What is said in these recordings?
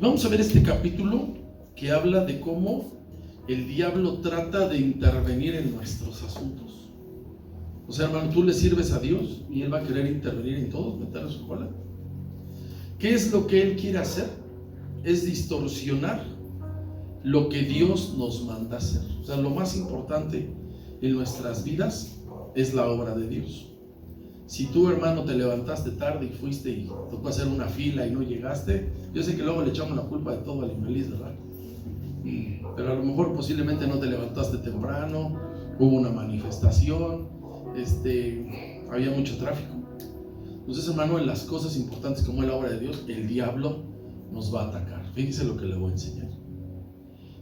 Vamos a ver este capítulo que habla de cómo el diablo trata de intervenir en nuestros asuntos. O sea, hermano, tú le sirves a Dios y Él va a querer intervenir en todos, meterle su cola. ¿Qué es lo que Él quiere hacer? Es distorsionar lo que Dios nos manda hacer. O sea, lo más importante en nuestras vidas es la obra de Dios. Si tú, hermano, te levantaste tarde y fuiste y tocó hacer una fila y no llegaste, yo sé que luego le echamos la culpa de todo al infeliz, ¿verdad? Pero a lo mejor posiblemente no te levantaste temprano, hubo una manifestación, había mucho tráfico. Entonces, hermano, en las cosas importantes como es la obra de Dios, el diablo nos va a atacar. Fíjese lo que le voy a enseñar.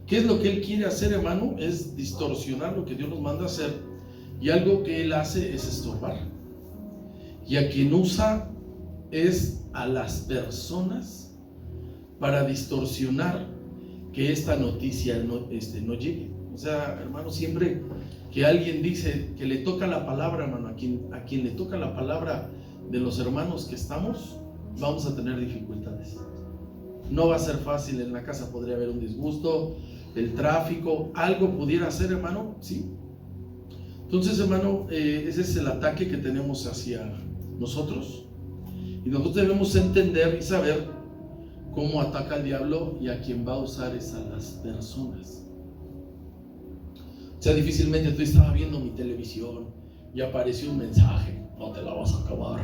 ¿Qué es lo que él quiere hacer, hermano? Es distorsionar lo que Dios nos manda hacer, y algo que él hace es estorbar. Y a quien usa es a las personas para distorsionar que esta noticia no llegue. O sea, hermano, siempre que alguien dice que le toca la palabra, hermano, a quien le toca la palabra de los hermanos que estamos, vamos a tener dificultades. No va a ser fácil, en la casa podría haber un disgusto, el tráfico, algo pudiera ser, hermano, ¿sí? Entonces, hermano, ese es el ataque que tenemos hacia nosotros, y nosotros debemos entender y saber cómo ataca el diablo, y a quien va a usar es a las personas. O sea, difícilmente tú estabas viendo mi televisión y apareció un mensaje: no te la vas a acabar.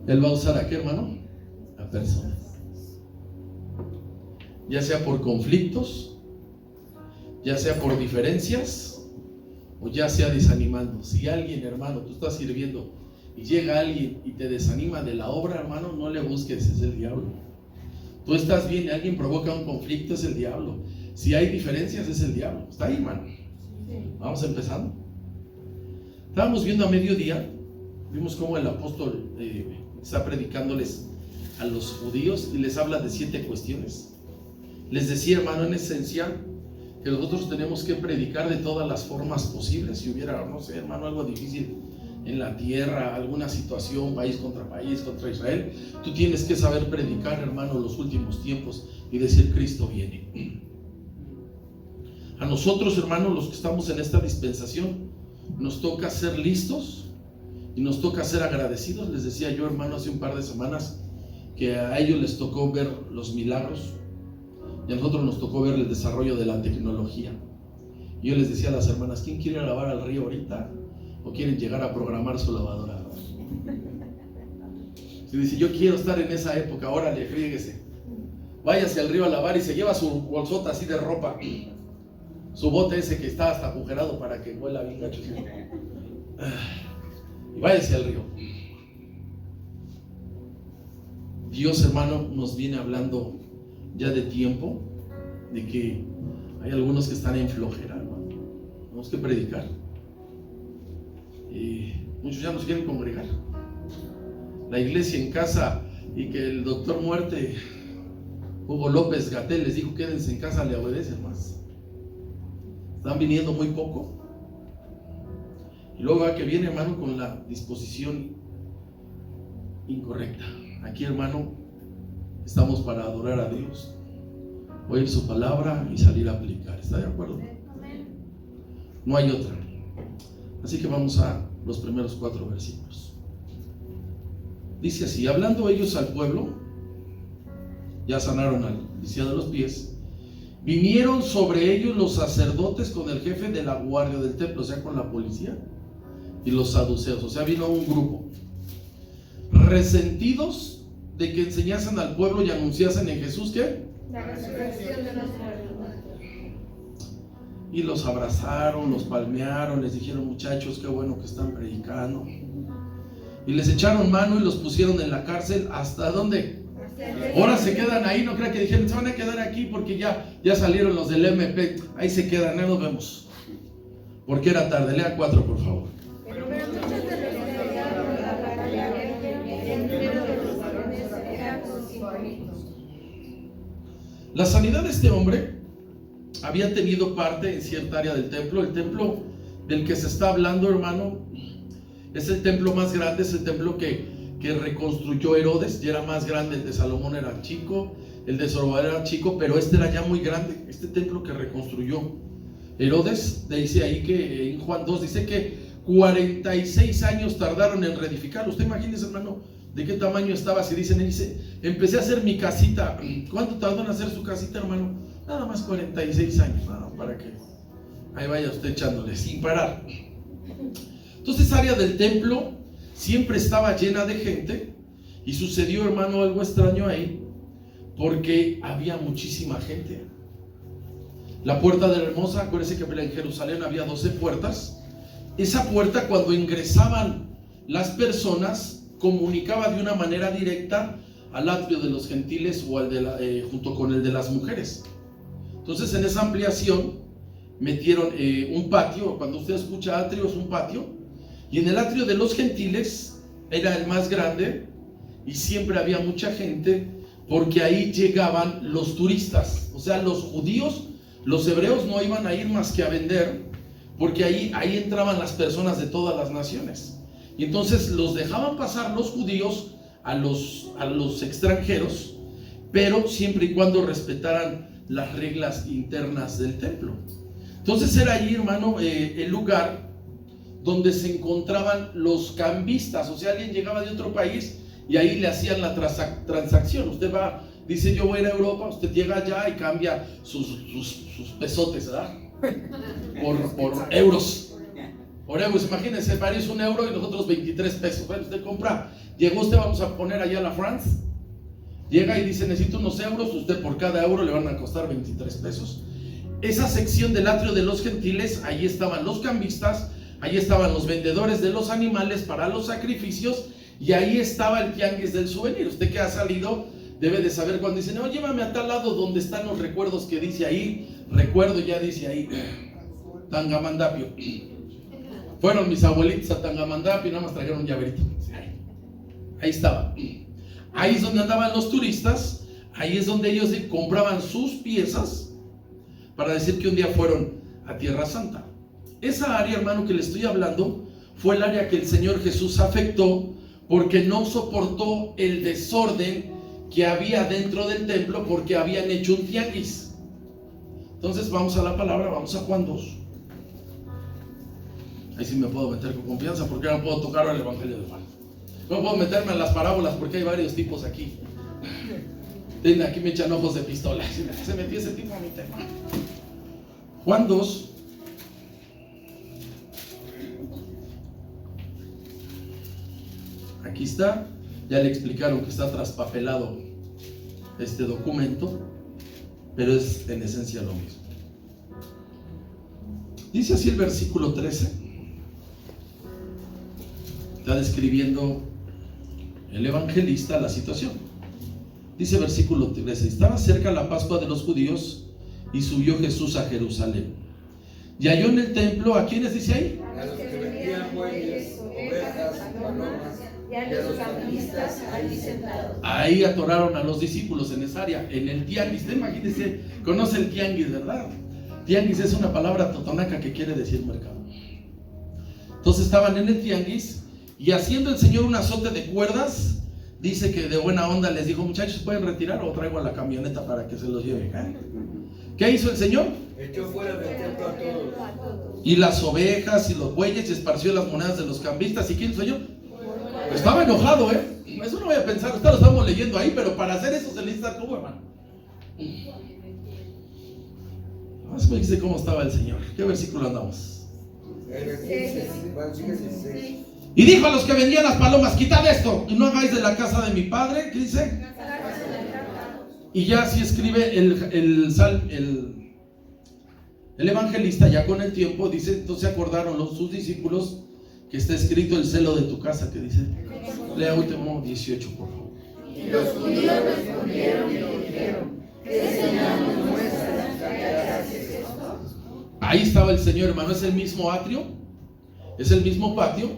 Él va a usar ¿a qué, hermano? A personas, ya sea por conflictos, ya sea por diferencias, o ya sea desanimando. Si alguien, hermano, tú estás sirviendo y llega alguien y te desanima de la obra, hermano, no le busques, es el diablo. Tú estás bien y alguien provoca un conflicto, es el diablo. Si hay diferencias, es el diablo. Está ahí, hermano. Vamos empezando. Estábamos viendo a mediodía, vimos cómo el apóstol está predicándoles a los judíos y les habla de 7 cuestiones. Les decía, hermano, en esencia, que nosotros tenemos que predicar de todas las formas posibles. Si hubiera, no sé, hermano, algo difícil en la tierra, alguna situación, país, contra Israel, tú tienes que saber predicar, hermano, los últimos tiempos y decir: Cristo viene. A nosotros, hermano, los que estamos en esta dispensación, nos toca ser listos y nos toca ser agradecidos. Les decía yo, hermano, hace un par de semanas que a ellos les tocó ver los milagros y a nosotros nos tocó ver el desarrollo de la tecnología. Y yo les decía a las hermanas: ¿quién quiere lavar al río ahorita? ¿O quieren llegar a programar su lavadora? Si dice: yo quiero estar en esa época, órale, fríguese, váyase al río a lavar, y se lleva su bolsota así de ropa, su bote ese que está hasta agujerado para que huela bien gacho, y váyase al río. Dios, hermano, nos viene hablando ya de tiempo, de que hay algunos que están en flojera, hermano. Tenemos que predicar. Muchos ya nos quieren congregar. La iglesia en casa, y que el doctor Muerte, Hugo López Gatell, les dijo: quédense en casa, le obedecen más. Están viniendo muy poco. Y luego que viene, hermano, con la disposición incorrecta. Aquí, hermano, estamos para adorar a Dios, oír su palabra y salir a aplicar. ¿Está de acuerdo? No hay otra. Así que vamos a los primeros 4 versículos. Dice así: hablando ellos al pueblo, ya sanaron al lisiado de los pies, vinieron sobre ellos los sacerdotes con el jefe de la guardia del templo, o sea, con la policía, y los saduceos. O sea, vino un grupo resentidos de que enseñasen al pueblo y anunciasen en Jesús ¿qué? La resurrección de los muertos. Y los abrazaron, los palmearon, les dijeron: muchachos, qué bueno que están predicando. Y les echaron mano y los pusieron en la cárcel. ¿Hasta dónde? Ahora se quedan ahí. No crean que dijeron: se van a quedar aquí porque ya salieron los del MP. Ahí se quedan, nos vemos. Porque era tarde. Lea 4, por favor. La sanidad de este hombre había tenido parte en cierta área del templo. El templo del que se está hablando, hermano, es el templo más grande, es el templo que que reconstruyó Herodes. Ya era más grande, el de Salomón era chico, el de Zorobabel era chico, pero este era ya muy grande, este templo que reconstruyó Herodes. Dice ahí que en Juan 2 dice que 46 años tardaron en reedificarlo. Usted imagínese, hermano, de qué tamaño estaba. Si dicen, él dice, empecé a hacer mi casita. ¿Cuánto tardó en hacer su casita, hermano? Nada más 46 años. No, para que ahí vaya usted echándole sin parar. Entonces, esa área del templo siempre estaba llena de gente. Y sucedió, hermano, algo extraño ahí, porque había muchísima gente. La puerta de la hermosa, acuérdense que en Jerusalén había 12 puertas. Esa puerta, cuando ingresaban las personas, comunicaba de una manera directa al atrio de los gentiles o al de junto con el de las mujeres. Entonces, en esa ampliación metieron un patio. Cuando usted escucha atrio, es un patio, y en el atrio de los gentiles era el más grande, y siempre había mucha gente, porque ahí llegaban los turistas. O sea, los judíos, los hebreos no iban a ir más que a vender, porque ahí entraban las personas de todas las naciones. Y entonces los dejaban pasar los judíos a los extranjeros, pero siempre y cuando respetaran las reglas internas del templo. Entonces era allí, hermano, el lugar donde se encontraban los cambistas. O sea, alguien llegaba de otro país y ahí le hacían la transacción. Usted va, dice, yo voy a ir a Europa, usted llega allá y cambia sus pesotes, ¿verdad? Por euros. Por euros, imagínense, París €1 y nosotros 23 pesos. Bueno, usted compra, llegó usted, vamos a poner allá la France, llega y dice, necesito unos euros, usted por cada euro le van a costar 23 pesos. Esa sección del atrio de los gentiles, ahí estaban los cambistas, ahí estaban los vendedores de los animales para los sacrificios, y ahí estaba el tianguis del souvenir. Usted que ha salido debe de saber cuando dice, no, llévame a tal lado donde están los recuerdos, que dice ahí, recuerdo, ya dice ahí, Tangamandapio. Fueron mis abuelitos a Tangamandapio y nada más trajeron un llaverito. Ahí estaba. Ahí es donde andaban los turistas, ahí es donde ellos compraban sus piezas para decir que un día fueron a Tierra Santa. Esa área, hermano, que le estoy hablando, fue el área que el Señor Jesús afectó, porque no soportó el desorden que había dentro del templo, porque habían hecho un tianguis. Entonces vamos a la palabra, vamos a Juan 2. Ahí sí me puedo meter con confianza, porque no puedo tocar el Evangelio de Juan. No puedo meterme en las parábolas, porque hay varios tipos aquí. Aquí me echan ojos de pistola. Se metió ese tipo a mi tema. Juan 2. Aquí está. Ya le explicaron que está traspapelado este documento, pero es en esencia lo mismo. Dice así el versículo 13. Está describiendo el evangelista la situación. Dice versículo 13: estaba cerca la Pascua de los judíos y subió Jesús a Jerusalén. Y halló en el templo, ¿a quiénes dice ahí? A los que vendían bueyes, ovejas, palomas, y a los cambistas allí sentados. Ahí atoraron a los discípulos en esa área, en el tianguis. Imagínense, conoce el tianguis, ¿verdad? Tianguis es una palabra totonaca que quiere decir mercado. Entonces estaban en el tianguis, y haciendo el Señor un azote de cuerdas, dice que de buena onda les dijo: muchachos, ¿pueden retirar o traigo a la camioneta para que se los lleve? ¿Qué hizo el Señor? Echó fuera del templo a todos. Y las ovejas y los bueyes, y esparció las monedas de los cambistas. ¿Y quién hizo yo? Estaba enojado, Eso no voy a pensar, usted lo estamos leyendo ahí, pero para hacer eso se necesita como, hermano. Vamos a ver cómo estaba el Señor. ¿Qué versículo andamos? Y dijo a los que vendían las palomas: quitad esto y no hagáis de la casa de mi padre, ¿qué dice? Y ya así escribe el evangelista, ya con el tiempo, dice: entonces se acordaron sus discípulos que está escrito el celo de tu casa, que dice. Lea último 18, por favor. Y los judíos respondieron y le dijeron: ¿qué señal nos muestras que haces esto? Ahí estaba el Señor, hermano. Es el mismo atrio, es el mismo patio,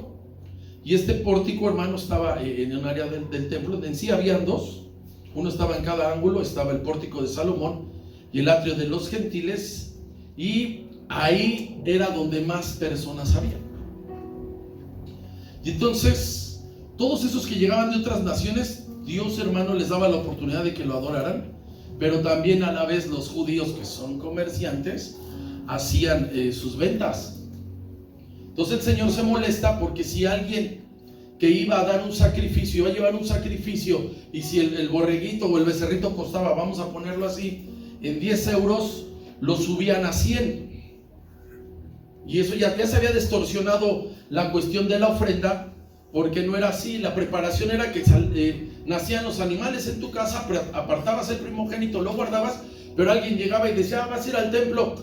y este pórtico, hermano, estaba en un área del templo. En sí habían dos, uno estaba en cada ángulo. Estaba el pórtico de Salomón y el atrio de los gentiles, y ahí era donde más personas había. Y entonces, todos esos que llegaban de otras naciones, Dios, hermano, les daba la oportunidad de que lo adoraran, pero también a la vez los judíos, que son comerciantes, hacían sus ventas. Entonces el Señor se molesta porque si alguien que iba a dar un sacrificio, iba a llevar un sacrificio, y si el borreguito o el becerrito costaba, vamos a ponerlo así, en 10 euros, lo subían a 100. Y eso ya se había distorsionado la cuestión de la ofrenda, porque no era así. La preparación era que nacían los animales en tu casa, apartabas el primogénito, lo guardabas, pero alguien llegaba y decía, vas a ir al templo,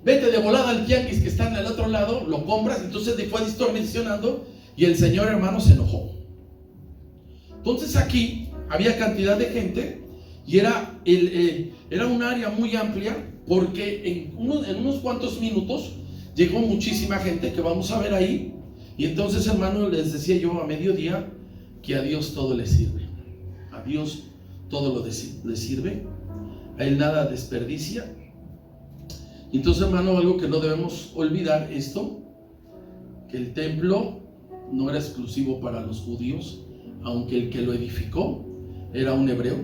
vete de volada al tianguis que está en el otro lado, lo compras. Entonces fue distorsionando y el Señor, hermano, se enojó. Entonces aquí había cantidad de gente y era un área muy amplia, porque en unos cuantos minutos llegó muchísima gente que vamos a ver ahí. Y entonces, hermano, les decía yo a mediodía que a Dios todo le sirve. A Dios todo le sirve. A Él nada desperdicia. Y entonces, hermano, algo que no debemos olvidar esto, que el templo no era exclusivo para los judíos, aunque el que lo edificó era un hebreo.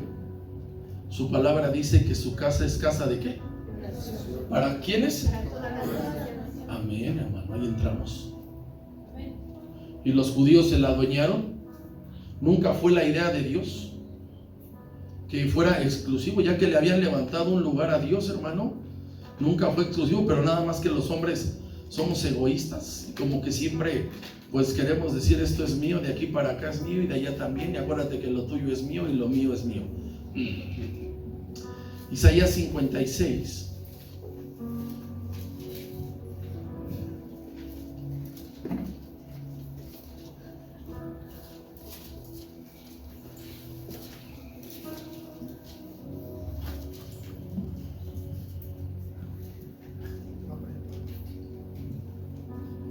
Su palabra dice que su casa es casa de ¿qué? ¿Para quiénes? Amén, hermano, ahí entramos. Y los judíos se la adueñaron. Nunca fue la idea de Dios que fuera exclusivo, ya que le habían levantado un lugar a Dios, hermano. Nunca fue exclusivo, pero nada más que los hombres somos egoístas y como que siempre pues queremos decir, esto es mío, de aquí para acá es mío y de allá también, y acuérdate que lo tuyo es mío y lo mío es mío. Isaías 56.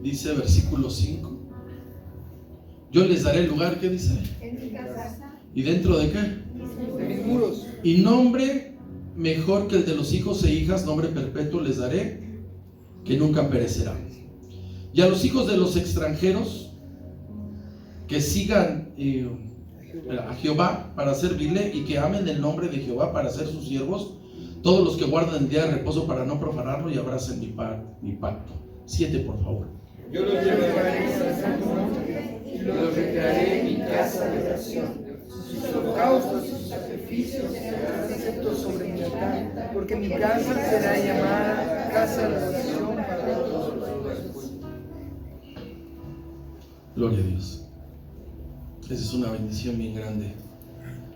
Dice versículo 5: yo les daré lugar, ¿qué dice? En mi casa. ¿Y dentro de qué? De mis muros. Y nombre mejor que el de los hijos e hijas, nombre perpetuo les daré, que nunca perecerá. Y a los hijos de los extranjeros que sigan a Jehová para servirle, y que amen el nombre de Jehová para ser sus siervos, todos los que guardan el día de reposo para no profanarlo y abracen mi pacto. 7, por favor. Yo los llevaré a santo monte y los recrearé en mi casa de oración. Sus holocaustos y sus sacrificios serán aceptos sobre mi altar, porque mi casa será llamada casa de oración para todos los pueblos. Gloria a Dios. Esa es una bendición bien grande,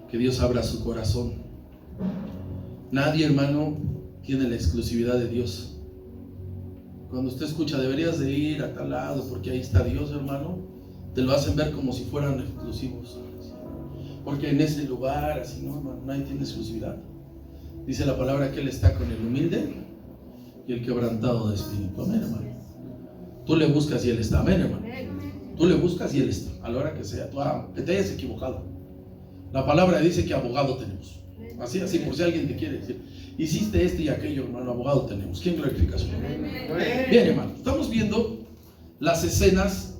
que Dios abra su corazón. Nadie, hermano, tiene la exclusividad de Dios. Cuando usted escucha, deberías de ir a tal lado porque ahí está Dios, hermano, te lo hacen ver como si fueran exclusivos, porque en ese lugar, así, no, hermano, nadie tiene exclusividad. Dice la palabra que Él está con el humilde y el quebrantado de espíritu. Amén, hermano. Tú le buscas y Él está. Amén, hermano. Tú le buscas y Él está, a la hora que sea. Tú, que te hayas equivocado. La palabra dice que abogado tenemos. Así, por si alguien te quiere decir, hiciste esto y aquello, hermano, abogado tenemos. ¿Quién glorifica su nombre? Bien, hermano, estamos viendo las escenas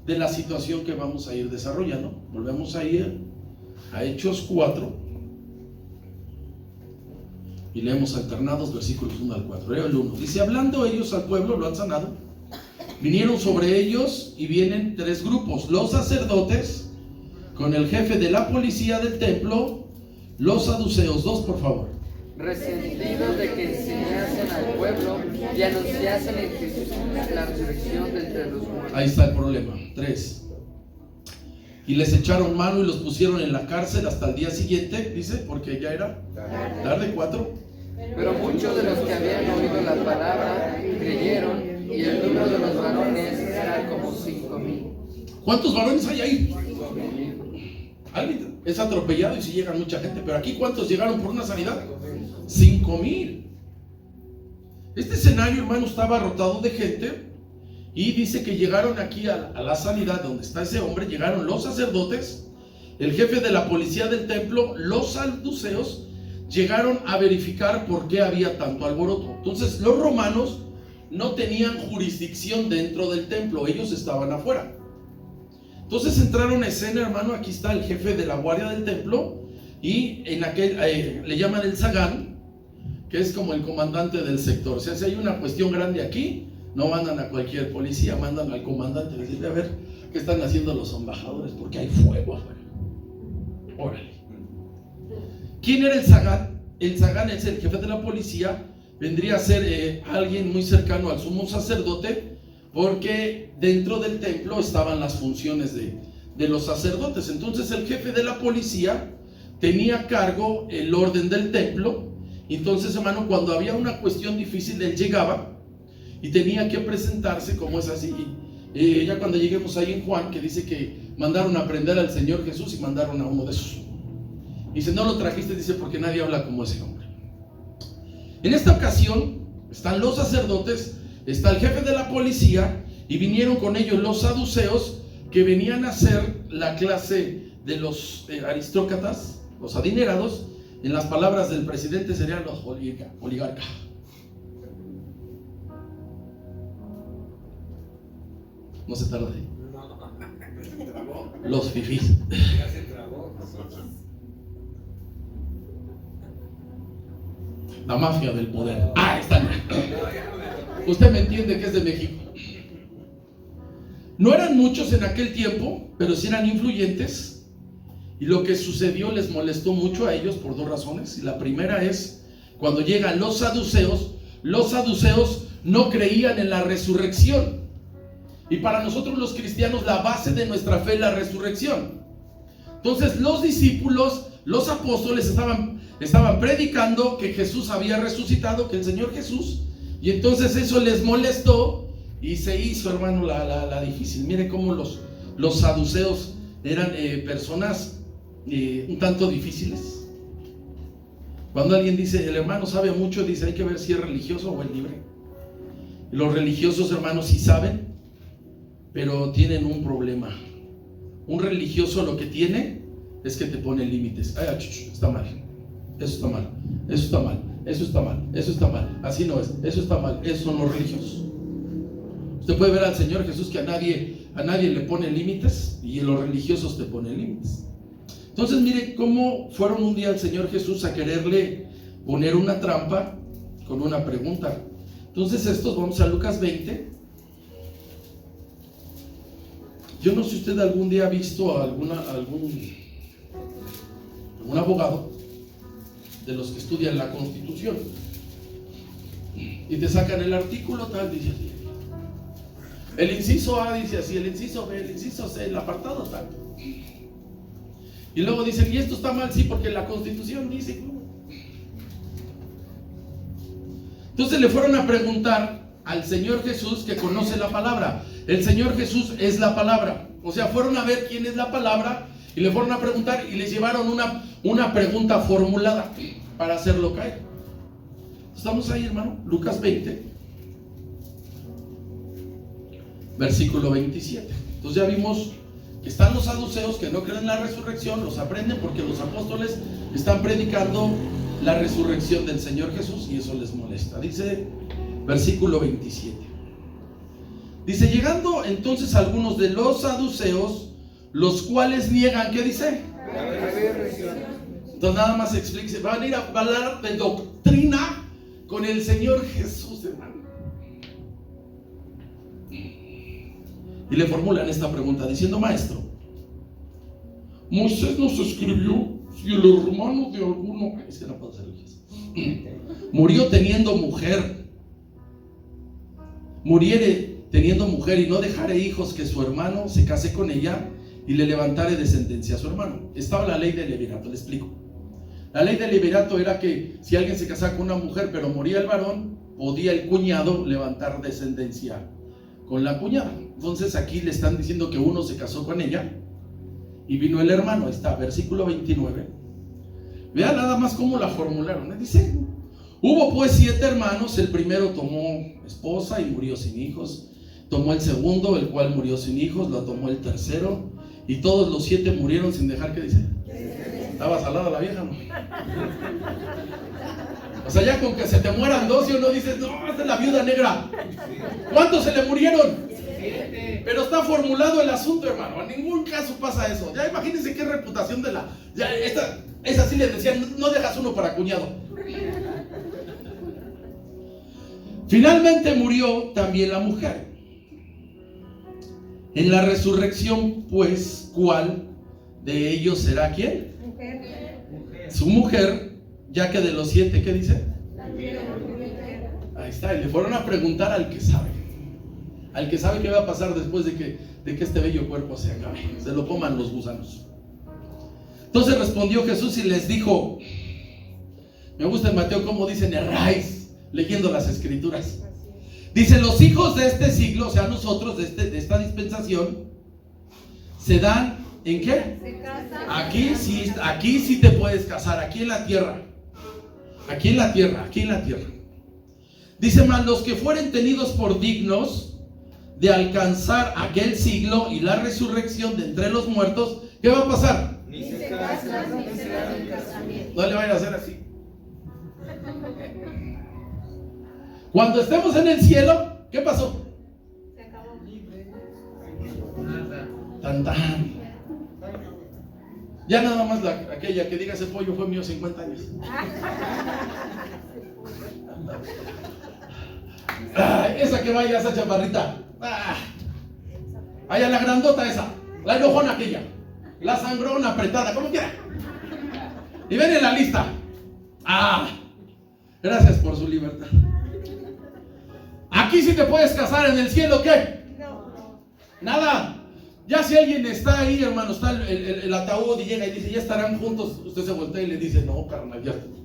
de la situación que vamos a ir desarrollando. Volvemos a ir a Hechos 4 y leemos alternados versículos 1 al 4. Leo el 1. Dice: hablando ellos al pueblo, lo han sanado. Vinieron sobre ellos y vienen 3 grupos: los sacerdotes con el jefe de la policía del templo, los saduceos. 2, por favor. Resentidos de que enseñasen al pueblo y anunciasen en Jesús la resurrección de entre los muertos. Ahí está el problema. 3. Y les echaron mano y los pusieron en la cárcel hasta el día siguiente, dice, porque ya era tarde. 4. Pero muchos de los que habían oído la palabra creyeron, y el número de los varones era como 5,000. ¿Cuántos varones hay ahí? Alguien es atropellado y si llega mucha gente, pero aquí ¿cuántos llegaron por una sanidad? 5,000. Este escenario, hermano, estaba abarrotado de gente, y dice que llegaron aquí a la sanidad donde está ese hombre. Llegaron los sacerdotes, el jefe de la policía del templo, los saduceos. Llegaron a verificar por qué había tanto alboroto. Entonces los romanos no tenían jurisdicción dentro del templo, ellos estaban afuera. Entonces entraron a escena, hermano. Aquí está el jefe de la guardia del templo, y en aquel le llaman el Zagán, que es como el comandante del sector. O sea, si hay una cuestión grande aquí, no mandan a cualquier policía, mandan al comandante. Les dice: a ver, ¿qué están haciendo los embajadores? Porque hay fuego afuera. Órale. ¿Quién era el Zagán? El Zagán es el jefe de la policía. Vendría a ser alguien muy cercano al sumo sacerdote, porque dentro del templo estaban las funciones de los sacerdotes. Entonces el jefe de la policía tenía a cargo el orden del templo. Entonces, hermano, cuando había una cuestión difícil, él llegaba y tenía que presentarse, como es así. Ya cuando lleguemos ahí en Juan, que dice que mandaron a prender al Señor Jesús y mandaron a uno de esos. Dice: no lo trajiste, dice, porque nadie habla como ese hombre. En esta ocasión están los sacerdotes, está el jefe de la policía, y vinieron con ellos los saduceos, que venían a ser la clase de los aristócratas, los adinerados. En las palabras del presidente serían los oligarcas. No se tarda ahí. Los fifís. La mafia del poder. Ah, están. Usted me entiende que es de México. No eran muchos en aquel tiempo, pero sí eran influyentes. Y lo que sucedió les molestó mucho a ellos por dos razones. Y la primera es, cuando llegan los saduceos no creían en la resurrección. Y para nosotros los cristianos, la base de nuestra fe es la resurrección. Entonces los discípulos, los apóstoles estaban predicando que Jesús había resucitado, que el Señor Jesús, y entonces eso les molestó y se hizo, hermano, la difícil. Mire cómo los saduceos eran personas un tanto difíciles. Cuando alguien dice: el hermano sabe mucho, dice: hay que ver si es religioso o es libre. Y los religiosos, hermanos, sí saben, pero tienen un problema. Un religioso lo que tiene es que te pone límites. Ay, está mal, eso está mal, eso está mal, eso está mal, eso está mal, así no es, eso está mal. Esos son los religiosos. Usted puede ver al Señor Jesús que a nadie le pone límites, y los religiosos te ponen límites. Entonces mire cómo fueron un día al Señor Jesús a quererle poner una trampa con una pregunta. Entonces vamos a Lucas 20. Yo no sé si usted algún día ha visto a algún abogado de los que estudian la Constitución y te sacan el artículo tal, dice así, el inciso A dice así, el inciso B, el inciso C, el apartado tal, y luego dicen: y esto está mal, sí, porque la Constitución dice. Entonces le fueron a preguntar al Señor Jesús, que conoce la palabra. El Señor Jesús es la palabra. O sea, fueron a ver quién es la palabra y le fueron a preguntar, y les llevaron una pregunta formulada para hacerlo caer. Estamos ahí, hermano, Lucas 20, versículo 27. Entonces ya vimos que están los saduceos que no creen en la resurrección, los aprenden porque los apóstoles están predicando la resurrección del Señor Jesús, y eso les molesta. Dice versículo 27. Dice: llegando entonces algunos de los saduceos, los cuales niegan, ¿qué dice? Entonces nada más explique, van a ir a hablar de doctrina con el Señor Jesús, hermano. Y le formulan esta pregunta diciendo: maestro, Moisés nos escribió, si el hermano de alguno, es que no puedo hacer murió teniendo mujer, muriere teniendo mujer y no dejare hijos, que su hermano se case con ella y le levantare descendencia a su hermano. Estaba la ley del levirato, le explico. La ley del levirato era que si alguien se casaba con una mujer pero moría el varón, podía el cuñado levantar descendencia con la cuñada. Entonces aquí le están diciendo que uno se casó con ella y vino el hermano. Ahí está, versículo 29. Vean nada más cómo la formularon. Dice: hubo pues 7 hermanos, el primero tomó esposa y murió sin hijos, tomó el segundo, el cual murió sin hijos, lo tomó el tercero, y todos los 7 murieron sin dejar, ¿qué dice? Estaba salada la vieja, ¿no? O sea, ya con que se te mueran 2 y uno dice: no, esta es la viuda negra. ¿Cuántos se le murieron? Pero está formulado el asunto, hermano. En ningún caso pasa eso. Ya imagínense qué reputación de la... Ya esa sí le decían, no dejas uno para cuñado. Finalmente murió también la mujer. En la resurrección, pues, ¿cuál de ellos será quién? Su mujer, ya que de los 7, ¿qué dice? Ahí está, y le fueron a preguntar al que sabe qué va a pasar después de que este bello cuerpo se acabe, se lo coman los gusanos. Entonces respondió Jesús y les dijo, me gusta en Mateo cómo dicen erráis leyendo las escrituras. Dice, los hijos de este siglo, o sea nosotros de esta dispensación, se dan ¿en qué? Aquí sí te puedes casar, aquí en la tierra. Dice, mas los que fueren tenidos por dignos de alcanzar aquel siglo y la resurrección de entre los muertos, ¿qué va a pasar? Ni se casan, ni se dan en casamiento. No le vayan a hacer así. Cuando estemos en el cielo, ¿qué pasó? Se acabó. Tan tan. Ya nada más aquella que diga ese pollo fue mío 50 años. Esa que vaya, esa chaparrita. Allá la grandota esa, la enojona aquella, la sangrona apretada, como quiera. Y ven en la lista. Gracias por su libertad. Aquí sí te puedes casar, en el cielo, ¿qué? Nada. Ya si alguien está ahí, hermano, está el ataúd y llega y dice, ya estarán juntos, usted se voltea y le dice, no, carnal, ya estuvo.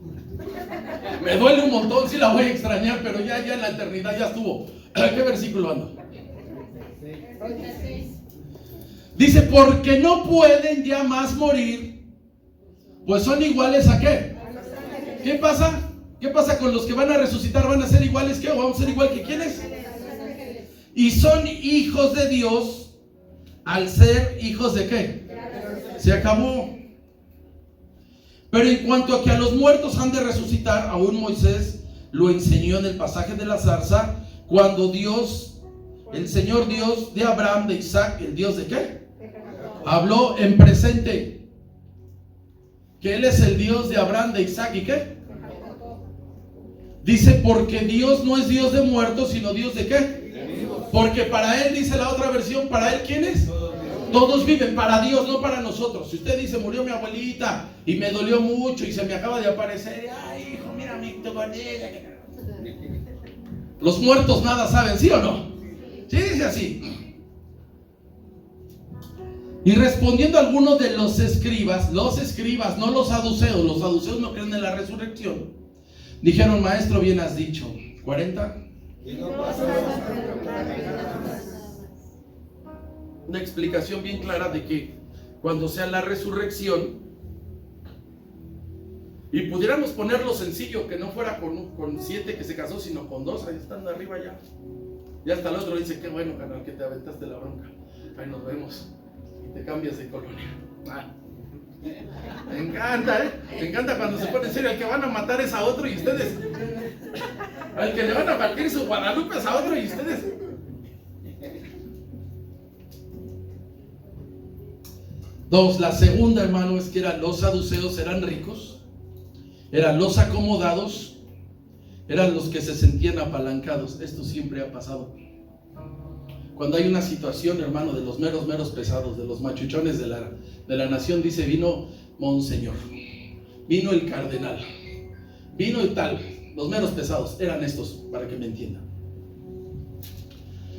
Me duele un montón, sí la voy a extrañar, pero ya en la eternidad ya estuvo. ¿Qué versículo anda? Dice, porque no pueden ya más morir, pues son iguales a ¿qué? ¿Qué pasa? ¿Qué pasa con los que van a resucitar? ¿Van a ser iguales que? ¿O vamos a ser igual que quiénes? Y son hijos de Dios al ser hijos de ¿qué? Se acabó. Pero en cuanto a que a los muertos han de resucitar, aún Moisés lo enseñó en el pasaje de la zarza, cuando Dios, el Señor Dios de Abraham, de Isaac, el Dios de ¿qué? Habló en presente, que Él es el Dios de Abraham, de Isaac y ¿qué? Dice, porque Dios no es Dios de muertos, sino Dios de ¿qué? Porque para Él, dice la otra versión, para Él ¿quién es? Todos viven, para Dios, no para nosotros. Si usted dice, murió mi abuelita y me dolió mucho y se me acaba de aparecer, ay hijo, mira mi tobanera. Los muertos nada saben, ¿sí o no? Sí, dice así. Y respondiendo a algunos de los escribas, no los saduceos no creen en la resurrección, dijeron, maestro, bien has dicho. 40. Una explicación bien clara de que cuando sea la resurrección, y pudiéramos ponerlo sencillo, que no fuera con 7 que se casó, sino con 2, ahí están arriba ya. Y hasta el otro dice, qué bueno, canal, que te aventaste la bronca. Ahí nos vemos. Y te cambias de colonia. Me encanta, me encanta cuando se pone en serio. El que van a matar es a otro y ustedes. Al que le van a partir su Guadalupe es a otro y ustedes. Dos, la segunda, hermano, es que los saduceos eran ricos, eran los acomodados, eran los que se sentían apalancados. Esto siempre ha pasado. Cuando hay una situación, hermano, de los meros pesados, de los machuchones de la nación, dice, vino Monseñor, vino el cardenal, vino y tal. Los meros pesados eran estos, para que me entiendan.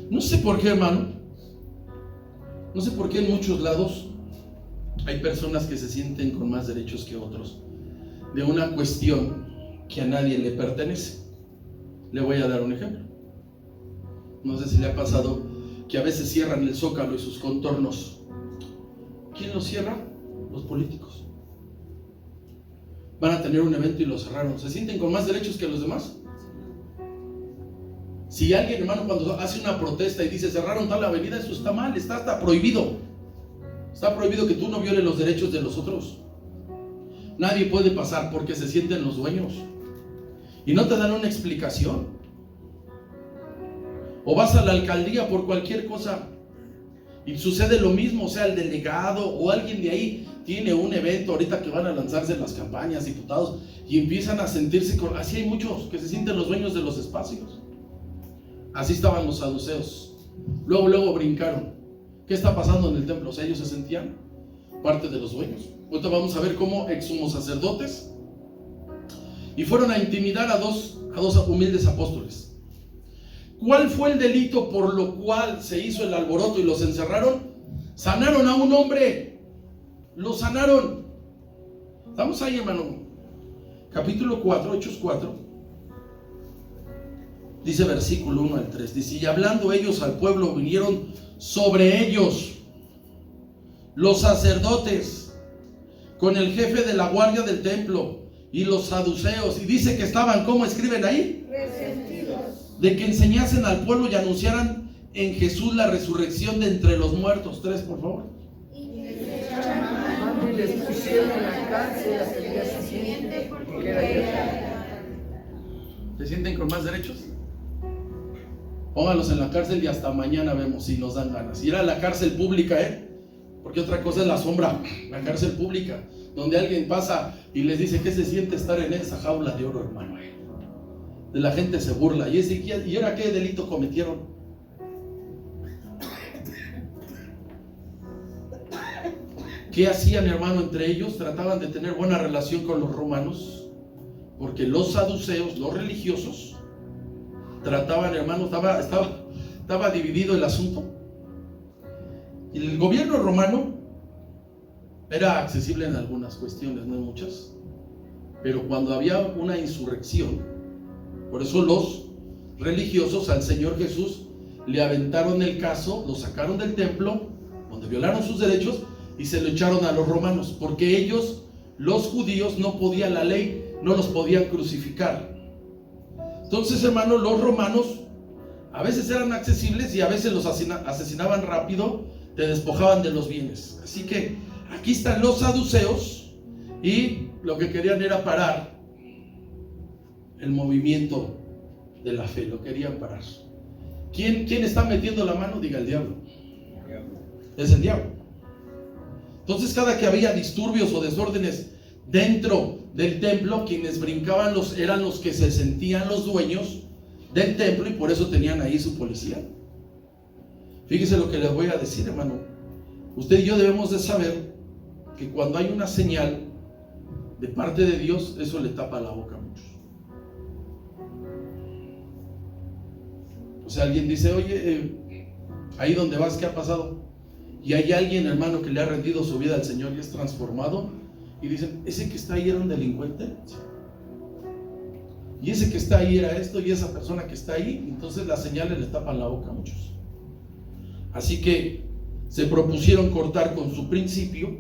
No sé por qué, hermano, no sé por qué en muchos lados hay personas que se sienten con más derechos que otros de una cuestión que a nadie le pertenece. Le voy a dar un ejemplo. No sé si le ha pasado que a veces cierran el Zócalo y sus contornos. ¿Quién los cierra? Los políticos. Van a tener un evento y lo cerraron. ¿Se sienten con más derechos que los demás? Si alguien, hermano, cuando hace una protesta y dice cerraron tal avenida, eso está mal, está hasta prohibido. Está prohibido que tú no violes los derechos de los otros. Nadie puede pasar porque se sienten los dueños. Y no te dan una explicación. O vas a la alcaldía por cualquier cosa y sucede lo mismo, o sea, el delegado o alguien de ahí tiene un evento ahorita que van a lanzarse las campañas, diputados, y empiezan a sentirse, así hay muchos que se sienten los dueños de los espacios. Así estaban los saduceos. Luego brincaron. ¿Qué está pasando en el templo? O sea, ellos se sentían parte de los dueños. Ahorita vamos a ver cómo exsumos sacerdotes y fueron a intimidar a dos humildes apóstoles. ¿Cuál fue el delito por lo cual se hizo el alboroto y los encerraron? Sanaron a un hombre. Lo sanaron. Estamos ahí, hermano. Capítulo 4, Hechos 4. Dice versículo 1 al 3. Dice: y hablando ellos al pueblo, vinieron sobre ellos los sacerdotes con el jefe de la guardia del templo y los saduceos. Y dice que estaban, ¿cómo escriben ahí? Resentidos. De que enseñasen al pueblo y anunciaran en Jesús la resurrección de entre los muertos. 3, por favor. Y les pusieron en la cárcel hasta el día siguiente, porque era día. ¿Se sienten con más derechos? Póngalos en la cárcel y hasta mañana vemos si nos dan ganas. Ir a la cárcel pública, porque otra cosa es la sombra, la cárcel pública, donde alguien pasa y les dice: ¿qué se siente estar en esa jaula de oro, hermano? De la gente se burla. ¿Y ahora qué delito cometieron? ¿Qué hacían, hermano, entre ellos? Trataban de tener buena relación con los romanos, porque los saduceos, los religiosos, trataban, hermano, estaba dividido el asunto. Y el gobierno romano era accesible en algunas cuestiones, no en muchas, pero cuando había una insurrección, por eso los religiosos al Señor Jesús le aventaron el caso, lo sacaron del templo, donde violaron sus derechos, y se lo echaron a los romanos, porque ellos, los judíos, no podían, la ley no los podían crucificar. Entonces, hermano, los romanos a veces eran accesibles y a veces los asesinaban rápido, te despojaban de los bienes. Así que aquí están los saduceos y lo que querían era parar el movimiento de la fe, lo querían parar. ¿Quién está metiendo la mano? Diga: el diablo. Es el diablo. Entonces, cada que había disturbios o desórdenes dentro del templo, quienes brincaban eran los que se sentían los dueños del templo, y por eso tenían ahí su policía. Fíjese lo que les voy a decir, hermano. Usted y yo debemos de saber que cuando hay una señal de parte de Dios, eso le tapa la boca a muchos. O sea, alguien dice: oye, ahí donde vas, ¿qué ha pasado? Y hay alguien, hermano, que le ha rendido su vida al Señor y es transformado, y dicen: ese que está ahí era un delincuente, y ese que está ahí era esto, y esa persona que está ahí. Entonces las señales le tapan la boca a muchos. Así que se propusieron cortar con su principio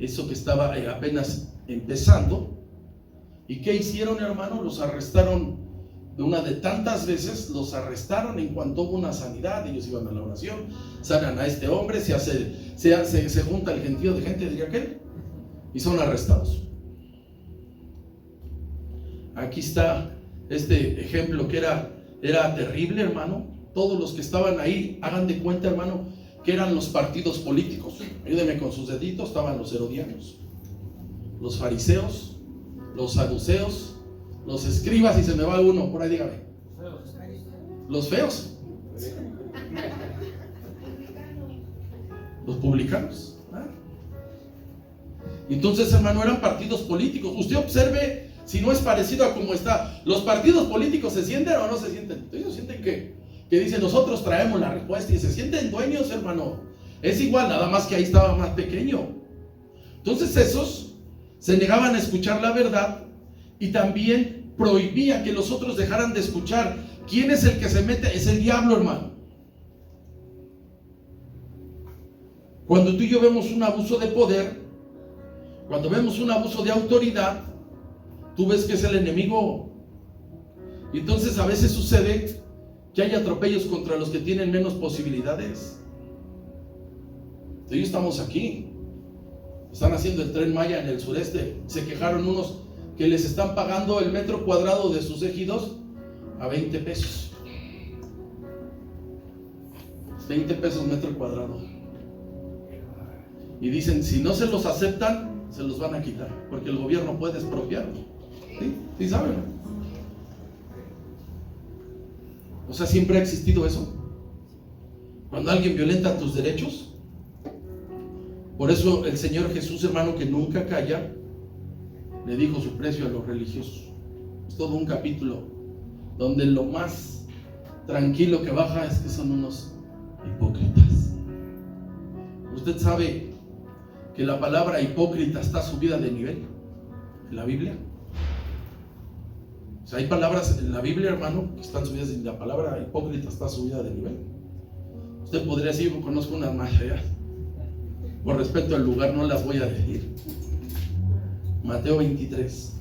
eso que estaba apenas empezando. ¿Y qué hicieron, hermano? Los arrestaron de una de tantas veces, los arrestaron en cuanto hubo una sanidad. Ellos iban a la oración, sanan a este hombre, se junta el gentío de gente, diría aquel, y son arrestados. Aquí está este ejemplo que era terrible, hermano. Todos los que estaban ahí, hagan de cuenta, hermano, que eran los partidos políticos. Ayúdenme con sus deditos. Estaban los herodianos, los fariseos, los saduceos, los escribas, y se me va uno, por ahí dígame. Los feos. Los publicanos. Entonces, hermano, eran partidos políticos. Usted observe si no es parecido a cómo está. ¿Los partidos políticos se sienten o no se sienten? Ellos sienten que dicen: nosotros traemos la respuesta, y se sienten dueños, hermano. Es igual, nada más que ahí estaba más pequeño. Entonces esos se negaban a escuchar la verdad, y también prohibía que los otros dejaran de escuchar. ¿Quién es el que se mete? Es el diablo, hermano. Cuando tú y yo vemos un abuso de poder, cuando vemos un abuso de autoridad, tú ves que es el enemigo. Y entonces a veces sucede que hay atropellos contra los que tienen menos posibilidades. Hoy estamos aquí. Están haciendo el Tren Maya en el sureste. Se quejaron unos que les están pagando el metro cuadrado de sus ejidos a 20 pesos. 20 pesos metro cuadrado. Y dicen, si no se los aceptan, se los van a quitar, porque el gobierno puede expropiarlos. ¿Sí? ¿Sí saben? O sea, siempre ha existido eso. Cuando alguien violenta tus derechos. Por eso el Señor Jesús, hermano, que nunca calla, le dijo su precio a los religiosos. Es todo un capítulo donde lo más tranquilo que baja es que son unos hipócritas. Usted sabe que la palabra hipócrita está subida de nivel en la Biblia. O sea, hay palabras en la Biblia, hermano, que están subidas, y la palabra hipócrita está subida de nivel. Usted podría decir, yo conozco unas más allá. Por respeto al lugar no las voy a decir. Mateo 23.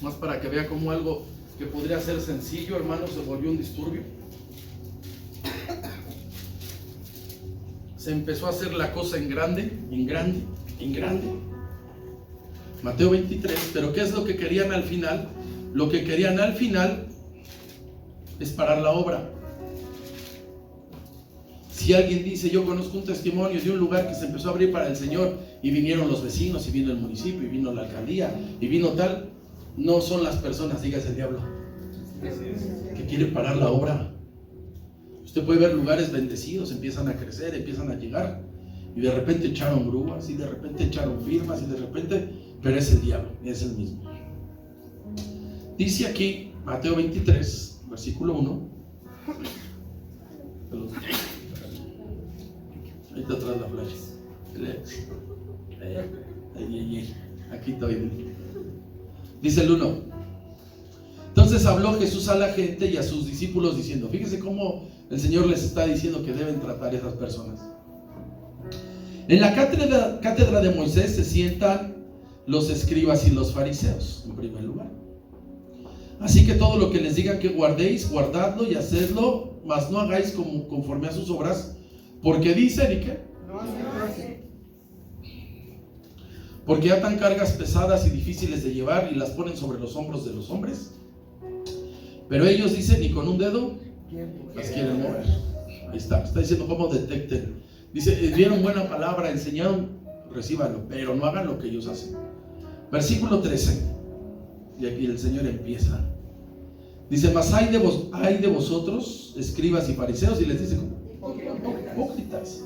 Más para que vea cómo algo que podría ser sencillo, hermano, se volvió un disturbio. Se empezó a hacer la cosa en grande, en grande, en grande. Mateo 23, pero ¿qué es lo que querían al final? Lo que querían al final es parar la obra. Si alguien dice, yo conozco un testimonio de un lugar que se empezó a abrir para el Señor, y vinieron los vecinos, y vino el municipio, y vino la alcaldía, y vino tal, no son las personas, dígase el diablo, que quiere parar la obra. Usted puede ver lugares bendecidos, empiezan a crecer, empiezan a llegar, y de repente echaron grúas, y de repente echaron firmas, y de repente, pero es el diablo, es el mismo. Dice aquí, Mateo 23, versículo 1. Ahí está atrás la flash. Aquí estoy. Dice el 1. Entonces habló Jesús a la gente y a sus discípulos diciendo, fíjese cómo el Señor les está diciendo que deben tratar a esas personas. En la cátedra de Moisés se sientan los escribas y los fariseos, en primer lugar. Así que todo lo que les digan que guardéis, guardadlo y hacedlo, mas no hagáis conforme a sus obras, porque dicen, ¿y qué? No hacen. Porque atan cargas pesadas y difíciles de llevar y las ponen sobre los hombros de los hombres. Pero ellos dicen, y con un dedo las quieren mover. Ahí está diciendo cómo detecten. Dice, dieron buena palabra, enseñaron, recíbanlo, pero no hagan lo que ellos hacen. Versículo 13. Y aquí el Señor empieza. Dice, mas hay de vosotros, escribas y fariseos, y les dice, hipócritas,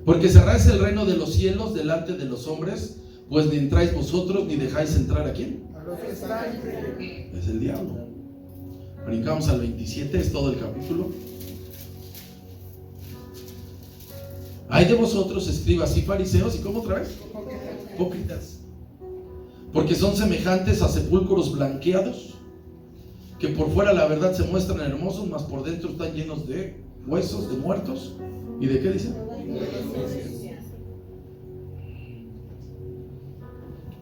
porque cerráis el reino de los cielos delante de los hombres, pues ni entráis vosotros, ni dejáis entrar a quién. A los que están. Es el diablo. Brincamos al 27, es todo el capítulo. Hay de vosotros, escribas y fariseos, ¿y cómo otra vez? Hipócritas. Porque son semejantes a sepulcros blanqueados, que por fuera la verdad se muestran hermosos, mas por dentro están llenos de huesos, de muertos. ¿Y de qué dicen?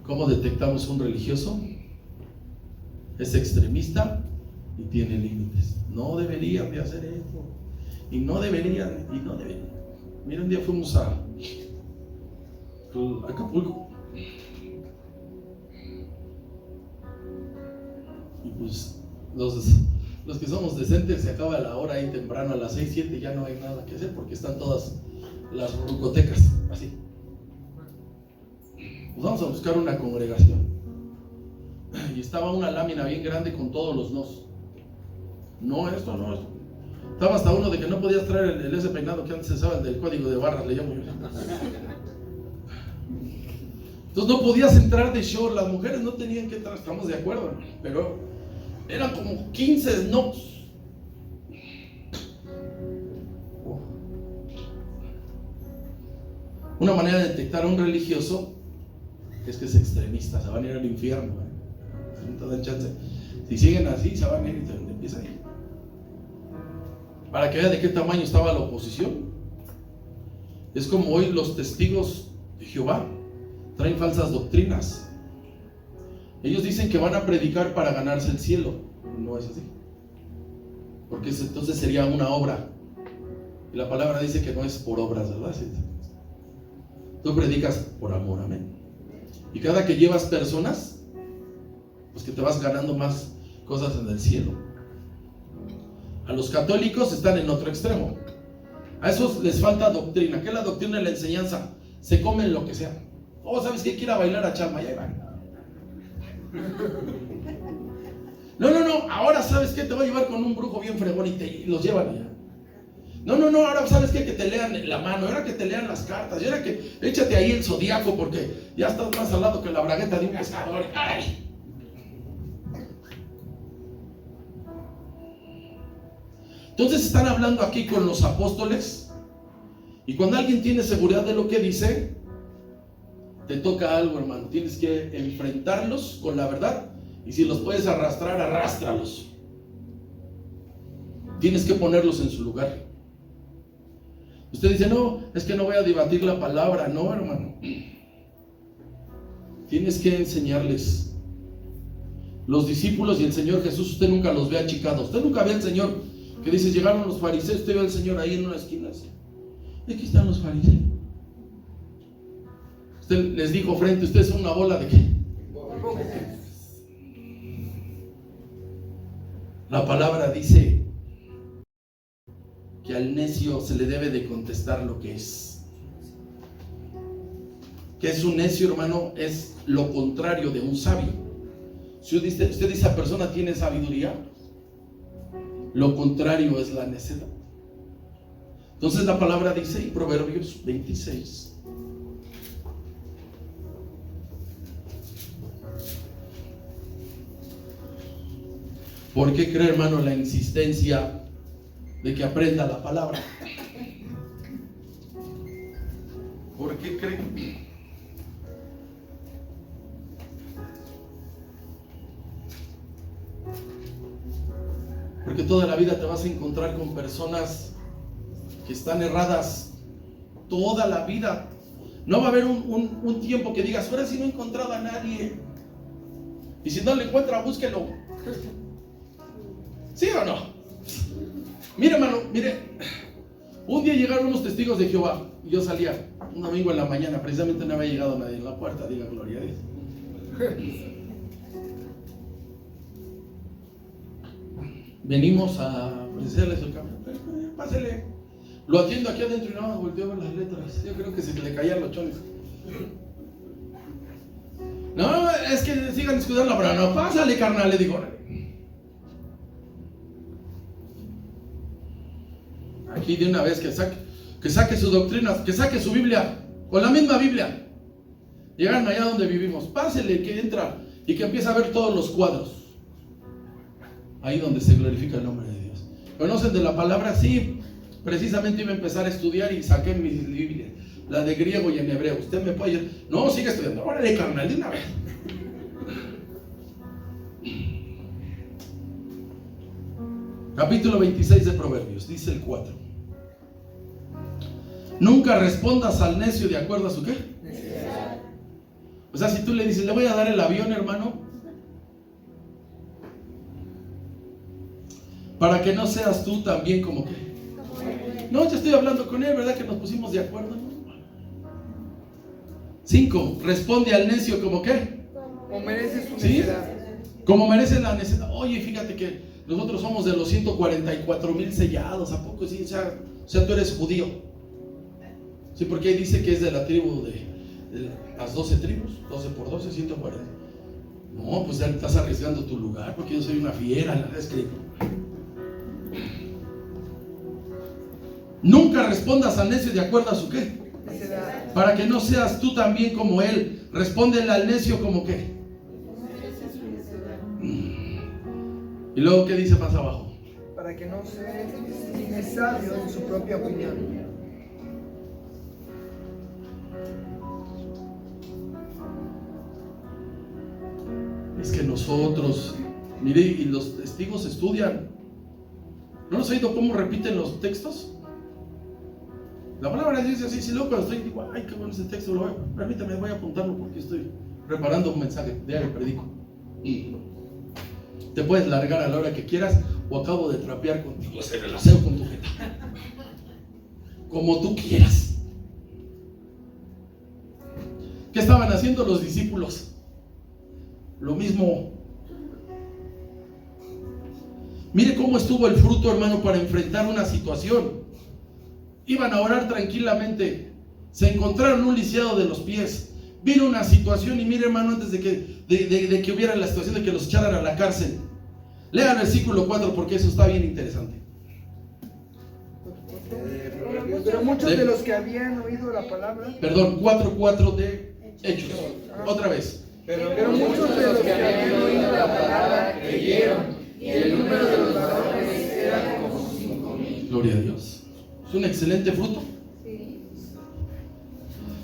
¿Cómo detectamos un religioso? Es extremista y tiene límites. No deberían de hacer esto, y no deberían, y no deberían. Mira, un día fuimos a Acapulco, y pues los que somos decentes, se acaba la hora ahí temprano, a las 6, 7 ya no hay nada que hacer porque están todas las rucotecas así. Pues vamos a buscar una congregación, y estaba una lámina bien grande con todos los nos. No, esto no, esto. Estaba hasta uno de que no podías traer el ese peinado que antes se usaba, el del código de barras, le llamo yo. Entonces no podías entrar de short, las mujeres no tenían que entrar, estamos de acuerdo, pero eran como 15 snobs. Una manera de detectar a un religioso es que es extremista, se van a ir al infierno, no te dan chance. Si siguen así, se van a ir y te empiezan a ir. Para que vean de qué tamaño estaba la oposición. Es como hoy los testigos de Jehová traen falsas doctrinas. Ellos dicen que van a predicar para ganarse el cielo. No es así, porque entonces sería una obra, y la palabra dice que no es por obras, ¿verdad? Tú predicas por amor, amén. Y cada que llevas personas, pues que te vas ganando más cosas en el cielo. A los católicos están en otro extremo. A esos les falta doctrina. ¿Qué es la doctrina y la enseñanza? Se comen lo que sea. Oh, ¿sabes qué? Quiero bailar a Chalma, ya van. No, ahora ¿sabes qué? Te voy a llevar con un brujo bien fregón y los llevan allá. No, ahora ¿sabes qué? Que te lean la mano, ahora que te lean las cartas, y ahora que échate ahí el zodiaco porque ya estás más al lado que la bragueta de un pescador. ¡Ay! Entonces están hablando aquí con los apóstoles, y cuando alguien tiene seguridad de lo que dice, te toca algo, hermano. Tienes que enfrentarlos con la verdad, y si los puedes arrastrar, arrástralos. Tienes que ponerlos en su lugar. Usted dice, no, es que no voy a debatir la palabra. No, hermano. Tienes que enseñarles. Los discípulos y el Señor Jesús, usted nunca los ve achicados. Usted nunca ve al Señor que dice, llegaron los fariseos. Usted ve al Señor ahí en una esquina así. Y aquí están los fariseos. Usted les dijo frente, ustedes son una bola de ¿qué? La palabra dice que al necio se le debe de contestar lo que es. ¿Qué es un necio, hermano? Es lo contrario de un sabio. Si usted dice, esa persona tiene sabiduría, lo contrario es la necedad. Entonces la palabra dice en Proverbios 26. ¿Por qué cree, hermano, la insistencia de que aprenda la palabra? ¿Por qué cree? Porque toda la vida te vas a encontrar con personas que están erradas. Toda la vida. No va a haber un tiempo que digas, ahora sí no he encontrado a nadie. Y si no le encuentra, búsquelo. ¿Sí o no? Mire, hermano, mire. Un día llegaron unos testigos de Jehová. Y yo salía un domingo en la mañana. Precisamente no había llegado nadie en la puerta. Diga gloria a Dios. Venimos a ofrecerles el cambio. Pásele. Lo atiendo aquí adentro y nada más volteo a ver las letras. Yo creo que se le caían los chones. No, es que sigan discutiendo la palabra. No, pásale, carnal, le digo. Aquí de una vez que saque su doctrina, que saque su Biblia, con la misma Biblia. Llegan allá donde vivimos. Pásele, que entra y que empieza a ver todos los cuadros. Ahí donde se glorifica el nombre de Dios. ¿Conocen de la palabra? Sí. Precisamente iba a empezar a estudiar y saqué mi Biblia, la de griego y en hebreo. Usted me puede decir, no, sigue estudiando. Órale, carnal, de una vez. Capítulo 26 de Proverbios, dice el 4. Nunca respondas al necio de acuerdo a su ¿qué? O sea, si tú le dices, le voy a dar el avión, hermano, para que no seas tú también como que, no, yo estoy hablando con él, ¿verdad? Que nos pusimos de acuerdo, ¿no? 5. Responde al necio como ¿qué? Como merece su necedad. ¿Sí? Como merece la necedad. Oye, fíjate que nosotros somos de los 144,000 sellados. ¿A poco sí? O sea, tú eres judío. Sí, porque ahí dice que es de la tribu de las 12 tribus. 12 por 12, 140. No, pues ya estás arriesgando tu lugar, porque yo soy una fiera, la he escrito. Nunca respondas al necio de acuerdo a su ¿qué? Necedad. Para que no seas tú también como él. Respóndele al necio como ¿qué? Y luego, ¿qué dice más abajo? Para que no sea sabio en su propia opinión. Es que nosotros, mire, y los testigos estudian. ¿No has oído cómo repiten los textos? La palabra dice así, si luego cuando estoy, digo, ay, qué bueno ese texto, permítame, voy a apuntarlo porque estoy preparando un mensaje, diario predico. Te puedes largar a la hora que quieras, o acabo de trapear contigo, hacer el aseo con tu jeta. Como tú quieras. ¿Qué estaban haciendo los discípulos? Lo mismo. Mire cómo estuvo el fruto, hermano, para enfrentar una situación. Iban a orar tranquilamente, se encontraron un lisiado de los pies, vino una situación y mire, hermano, antes de que hubiera la situación de que los echaran a la cárcel, lean el versículo 4 porque eso está bien interesante. Pero muchos de los que habían oído la palabra, Perdón, 4:4 de Hechos, otra vez. pero muchos de los que habían oído la palabra creyeron, y el número de los varones era como 5,000. Gloria a Dios. Es un excelente fruto.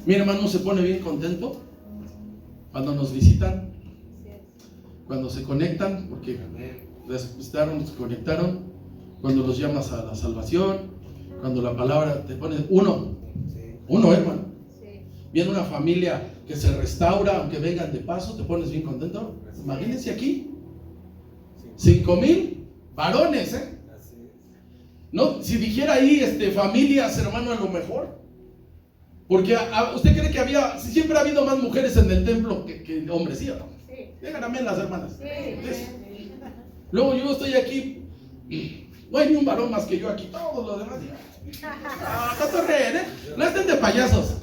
Mi hermano se pone bien contento cuando nos visitan, cuando se conectan, porque les visitaron, se conectaron, cuando los llamas a la salvación, cuando la palabra te pone uno, hermano. Viene una familia que se restaura, aunque vengan de paso, te pones bien contento. Imagínense aquí, 5,000 varones, No, si dijera ahí familias, hermano, a lo mejor. Porque ¿usted cree que siempre ha habido más mujeres en el templo que hombres, sí o no? Sí. Díganme las hermanas. Sí. Luego yo estoy aquí, no hay ni un varón más que yo aquí, todos los demás. Cotorreen, no estén de payasos.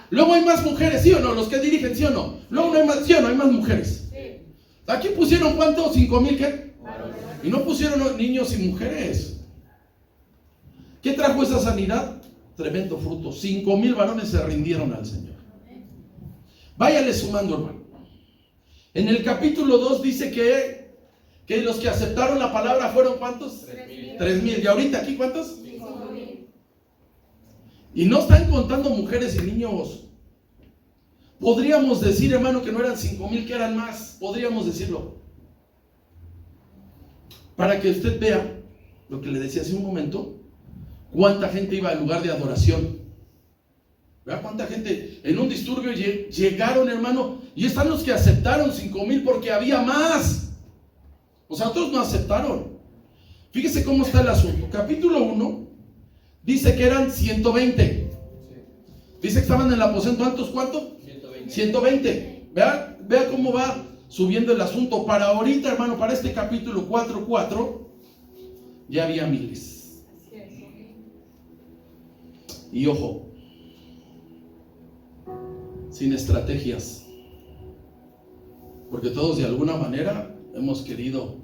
Luego hay más mujeres, ¿sí o no? Los que dirigen, ¿sí o no? Luego no hay más, ¿sí o no? Hay más mujeres. Aquí pusieron ¿cuánto? 5,000, ¿qué? Y no pusieron niños y mujeres. ¿Qué trajo esa sanidad? Tremendo fruto. 5,000 varones se rindieron al Señor. Váyale sumando, hermano. En el capítulo 2 dice que los que aceptaron la palabra fueron ¿cuántos? 3,000. ¿Y ahorita aquí cuántos? 5,000. Y no están contando mujeres y niños. Podríamos decir, hermano, que no eran 5,000, que eran más. Podríamos decirlo. Para que usted vea lo que le decía hace un momento. ¿Cuánta gente iba al lugar de adoración? ¿Verdad? ¿Cuánta gente en un disturbio llegaron, hermano? Y están los que aceptaron 5,000 porque había más. O sea, otros no aceptaron. Fíjese cómo está el asunto. Capítulo 1 dice que eran 120. Dice que estaban en el aposento altos, ¿cuánto? 120. Vea cómo va subiendo el asunto. Para ahorita, hermano, para este capítulo 4:4, ya había miles. Y ojo, sin estrategias, porque todos de alguna manera hemos querido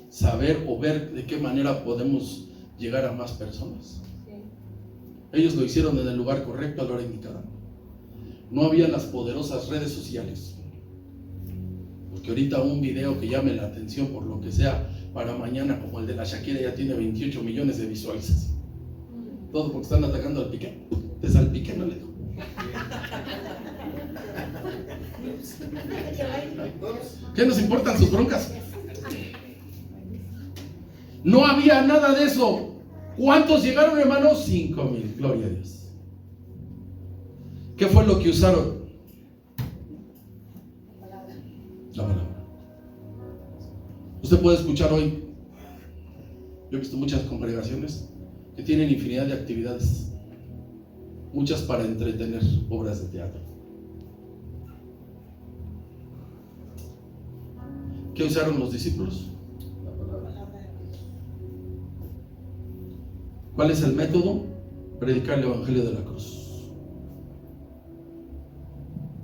saber o ver de qué manera podemos llegar a más personas. Ellos lo hicieron en el lugar correcto a la hora indicada. No había las poderosas redes sociales, porque ahorita un video que llame la atención por lo que sea para mañana, como el de la Shakira, ya tiene 28 millones de visualizaciones. Todo porque están atacando al Piqué. Te salpiqué, no le digo. ¿Qué nos importan sus broncas? No había nada de eso. ¿Cuántos llegaron, hermanos? 5,000. Gloria a Dios. ¿Qué fue lo que usaron? La palabra. Usted puede escuchar hoy. Yo he visto muchas congregaciones que tienen infinidad de actividades, muchas para entretener, obras de teatro. ¿Qué usaron los discípulos? La palabra. ¿Cuál es el método? Predicar el evangelio de la cruz.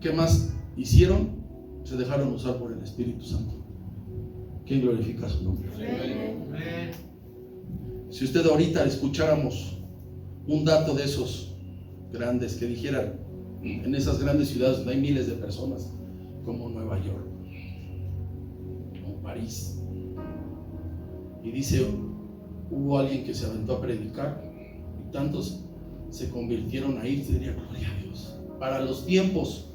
¿Qué más hicieron? Se dejaron usar por el Espíritu Santo. ¿Quién glorifica su nombre? Amén. Si usted ahorita escucháramos un dato de esos grandes que dijeran, en esas grandes ciudades donde hay miles de personas, como Nueva York, como París, y dice, hubo alguien que se aventó a predicar y tantos se convirtieron ahí, sería gloria a Dios. Para los tiempos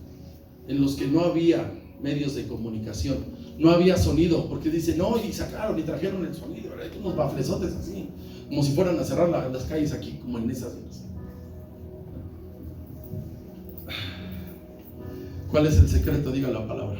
en los que no había medios de comunicación, no había sonido, porque dice, no, y sacaron y trajeron el sonido, ¿verdad? Unos baflesotes así, como si fueran a cerrar las calles aquí, como en esas. ¿Cuál es el secreto? Diga la palabra.